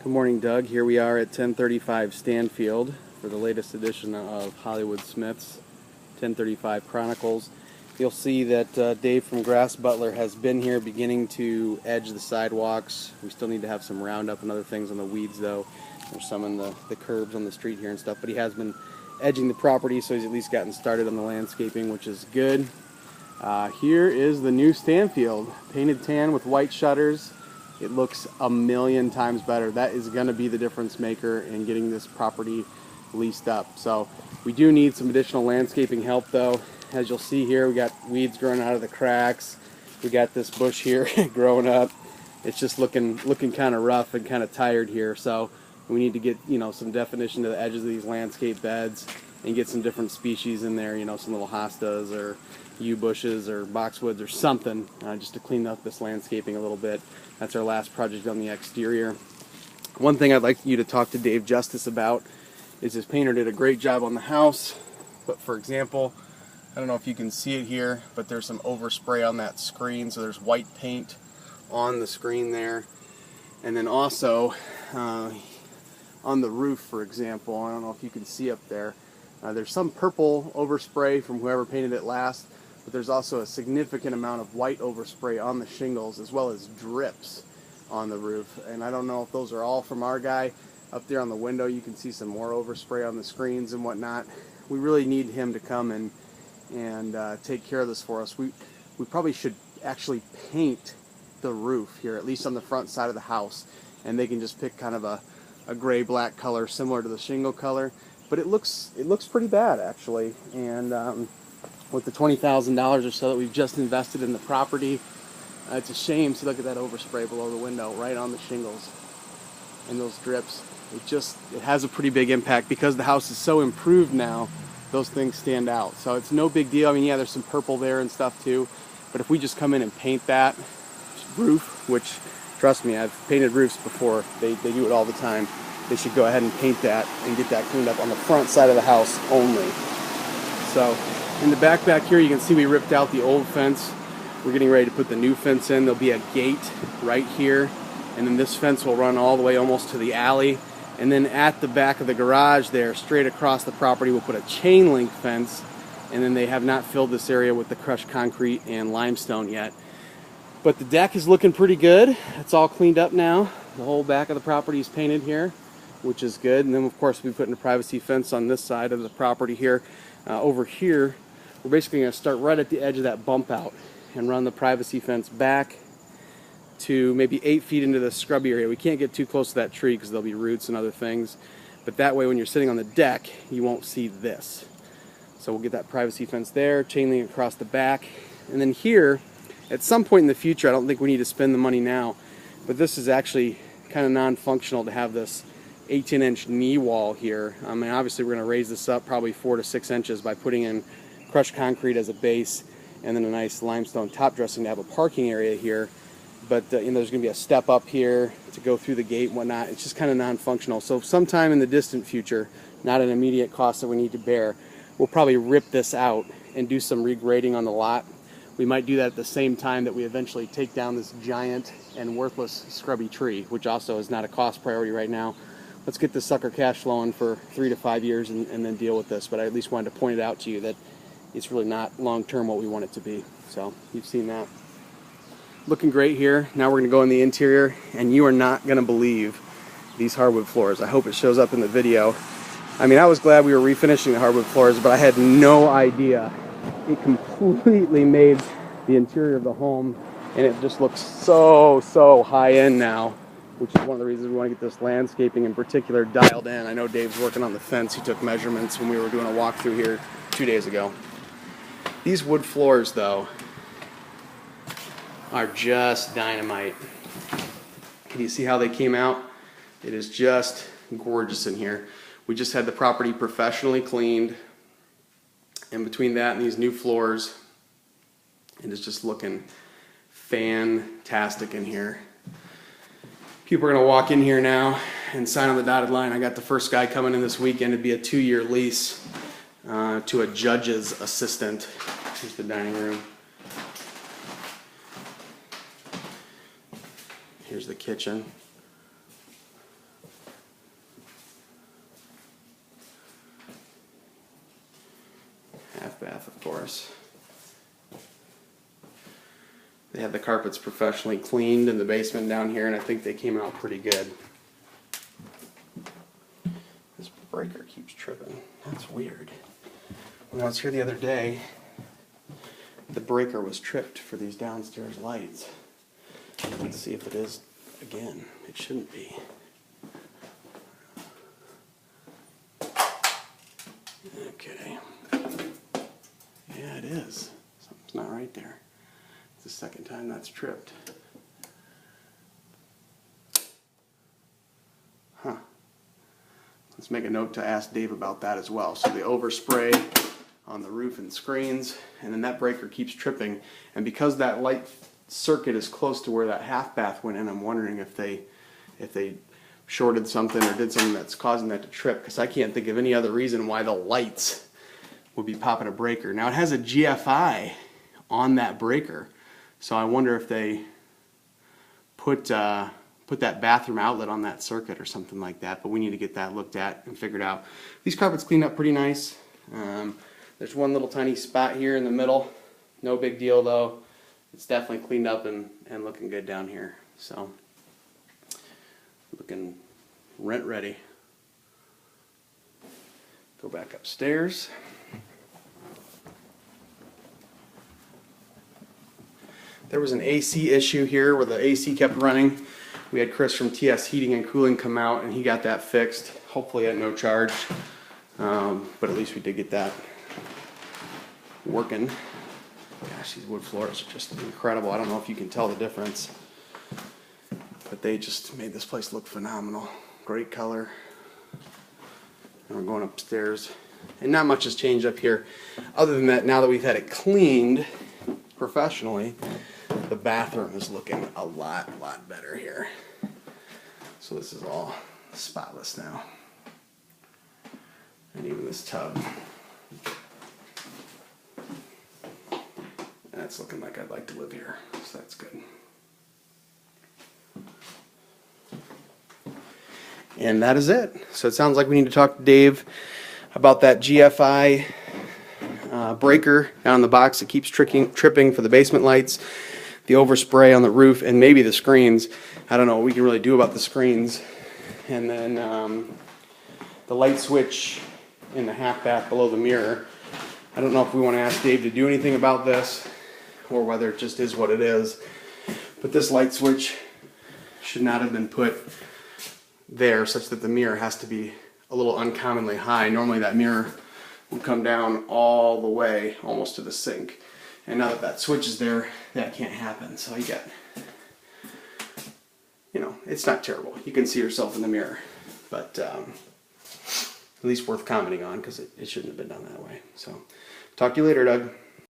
Good morning, Doug. Here we are at 1035 Stanfield for the latest edition of Hollywood Smith's 1035 Chronicles. You'll see that Dave from Grass Butler has been here beginning to edge the sidewalks. We still need to have some Roundup and other things on the weeds, though. There's some in the curbs on the street here and stuff, but he has been edging the property, so he's at least gotten started on the landscaping, which is good. Here is the new Stanfield, painted tan with white shutters. It looks a million times better. That is going to be the difference maker in getting this property leased up. So we do need some additional landscaping help, though. As you'll see here, we got weeds growing out of the cracks. We got this bush here growing up. It's just looking kind of rough and kind of tired here. So we need to get some definition to the edges of these landscape beds and get some different species in there. Some little hostas or yew bushes or boxwoods or something, just to clean up this landscaping a little bit. That's our last project on the exterior. One thing I'd like you to talk to Dave Justice about is his painter did a great job on the house, but for example, I don't know if you can see it here, but there's some overspray on that screen, so there's white paint on the screen there. And then also on the roof, for example, I don't know if you can see up there, there's some purple overspray from whoever painted it last, but there's also a significant amount of white overspray on the shingles, as well as drips on the roof. And I don't know if those are all from our guy. Up there on the window, you can see some more overspray on the screens and whatnot. We really need him to come and take care of this for us. We probably should actually paint the roof here, at least on the front side of the house, and they can just pick kind of a gray-black color similar to the shingle color. But it looks pretty bad, actually. And with the $20,000 or so that we've just invested in the property, it's a shame to look at that overspray below the window, right on the shingles and those drips. It has a pretty big impact because the house is so improved now. Those things stand out. So it's no big deal. I mean, yeah, there's some purple there and stuff too, but if we just come in and paint that roof, which, trust me, I've painted roofs before. They do it all the time. They should go ahead and paint that and get that cleaned up on the front side of the house only. So in the back here, you can see we ripped out the old fence. We're getting ready to put the new fence in. There'll be a gate right here, and then this fence will run all the way almost to the alley. And then at the back of the garage there, straight across the property, we'll put a chain link fence, and then they have not filled this area with the crushed concrete and limestone yet. But the deck is looking pretty good. It's all cleaned up now. The whole back of the property is painted here, which is good. And then of course we put in a privacy fence on this side of the property here. Over here, we're basically going to start right at the edge of that bump out and run the privacy fence back to maybe 8 feet into the scrubby area. We can't get too close to that tree because there'll be roots and other things. But that way when you're sitting on the deck, you won't see this. So we'll get that privacy fence there, chain link across the back. And then here, at some point in the future, I don't think we need to spend the money now, but this is actually kind of non-functional to have this 18-inch knee wall here. I mean, obviously we're going to raise this up probably 4 to 6 inches by putting in crushed concrete as a base and then a nice limestone top dressing to have a parking area here. But there's going to be a step up here to go through the gate and whatnot. It's just kind of non-functional. So sometime in the distant future, not an immediate cost that we need to bear, we'll probably rip this out and do some regrading on the lot. We might do that at the same time that we eventually take down this giant and worthless scrubby tree, which also is not a cost priority right now. Let's get this sucker cash flowing for 3 to 5 years and then deal with this. But I at least wanted to point it out to you that it's really not long-term what we want it to be. So you've seen that. Looking great here. Now we're going to go in the interior, and you are not going to believe these hardwood floors. I hope it shows up in the video. I mean, I was glad we were refinishing the hardwood floors, but I had no idea. It completely made the interior of the home, and it just looks so high-end now, which is one of the reasons we want to get this landscaping in particular dialed in. I know Dave's working on the fence. He took measurements when we were doing a walkthrough here 2 days ago. These wood floors, though, are just dynamite. Can you see how they came out? It is just gorgeous in here. We just had the property professionally cleaned, and between that and these new floors, it is just looking fantastic in here. People are going to walk in here now and sign on the dotted line. I got the first guy coming in this weekend. It'd be a 2-year lease to a judge's assistant. Here's the dining room. Here's the kitchen. course. They had the carpets professionally cleaned in the basement down here, and I think they came out pretty good. This breaker keeps tripping. That's weird. When I was here the other day, the breaker was tripped for these downstairs lights. Let's see if it is again. It shouldn't be. Okay. Yeah, it is. Something's not right there. It's the second time that's tripped. Huh. Let's make a note to ask Dave about that as well. So the overspray on the roof and screens, and then that breaker keeps tripping. And because that light circuit is close to where that half bath went in, I'm wondering if they shorted something or did something that's causing that to trip, because I can't think of any other reason why the lights would be popping a breaker. Now it has a GFI on that breaker, so I wonder if they put that bathroom outlet on that circuit or something like that, but we need to get that looked at and figured out. These carpets cleaned up pretty nice. There's one little tiny spot here in the middle. No big deal though. It's definitely cleaned up and looking good down here. So, looking rent ready. Go back upstairs. There was an AC issue here where the AC kept running. We had Chris from TS Heating and Cooling come out and he got that fixed, hopefully at no charge. But at least we did get that working. Gosh, these wood floors are just incredible. I don't know if you can tell the difference, but they just made this place look phenomenal. Great color. And we're going upstairs, and not much has changed up here other than that now that we've had it cleaned professionally, the bathroom is looking a lot better here. So this is all spotless now, and even this tub, that's looking like I'd like to live here, so that's good. And that is it. So it sounds like we need to talk to Dave about that GFI breaker down in the box that keeps tripping for the basement lights, the overspray on the roof, and maybe the screens. I don't know what we can really do about the screens. And then the light switch in the half bath below the mirror. I don't know if we want to ask Dave to do anything about this or whether it just is what it is. But this light switch should not have been put there such that the mirror has to be a little uncommonly high. Normally that mirror would come down all the way almost to the sink. And now that that switch is there, that can't happen. So you got, you know, it's not terrible. You can see yourself in the mirror, but at least worth commenting on because it shouldn't have been done that way. So talk to you later, Doug.